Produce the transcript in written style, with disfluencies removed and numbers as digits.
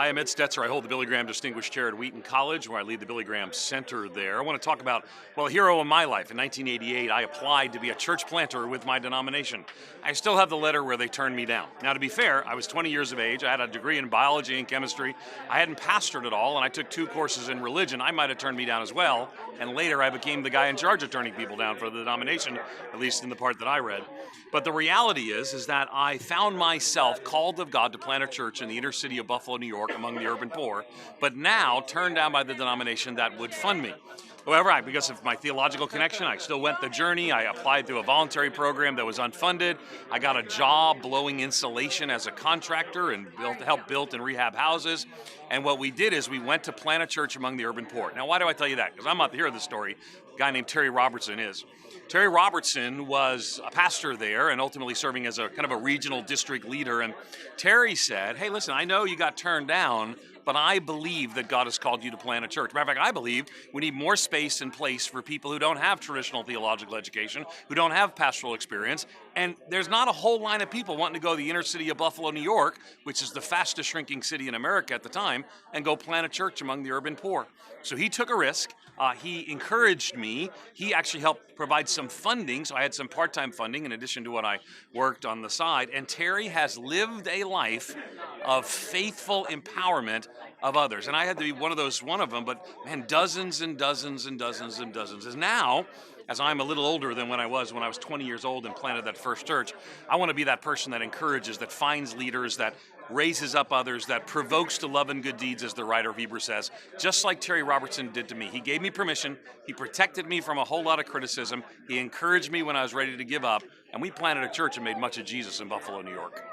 Hi, I'm Ed Stetzer. I hold the Billy Graham Distinguished Chair at Wheaton College, where I lead the Billy Graham Center there. I want to talk about, well, a hero in my life. In 1988, I applied to be a church planter with my denomination. I still have the letter where they turned me down. Now, to be fair, I was 20 years of age. I had a degree in biology and chemistry. I hadn't pastored at all, and I took 2 courses in religion. I might have turned me down as well, and later I became the guy in charge of turning people down for the denomination, at least in the part that I read. But the reality is that I found myself called of God to plant a church in the inner city of Buffalo, New York, among the urban poor, but now turned down by the denomination that would fund me. However, because of my theological connection, I still went the journey. I applied through a voluntary program that was unfunded. I got a job blowing insulation as a contractor and helped build and rehab houses. And what we did is we went to plant a church among the urban poor. Now, why do I tell you that? Because I'm not the hero of the story. A guy named Terry Robertson is. Terry Robertson was a pastor there and ultimately serving as a kind of a regional district leader. And Terry said, hey, listen, I know you got turned down, but I believe that God has called you to plant a church. Matter of fact, I believe we need more space and place for people who don't have traditional theological education, who don't have pastoral experience. And there's not a whole line of people wanting to go to the inner city of Buffalo, New York, which is the fastest shrinking city in America at the time, and go plant a church among the urban poor. So he took a risk. He encouraged me. He actually helped provide some funding, so I had some part-time funding in addition to what I worked on the side. And Terry has lived a life of faithful empowerment of others. And I had to be one of them, but man, dozens and dozens and dozens and dozens. And now, as I'm a little older than when I was 20 years old and planted that first church, I want to be that person that encourages, that finds leaders, that raises up others, that provokes to love and good deeds, as the writer of Hebrews says, just like Terry Robertson did to me. He gave me permission. He protected me from a whole lot of criticism. He encouraged me when I was ready to give up. And we planted a church and made much of Jesus in Buffalo, New York.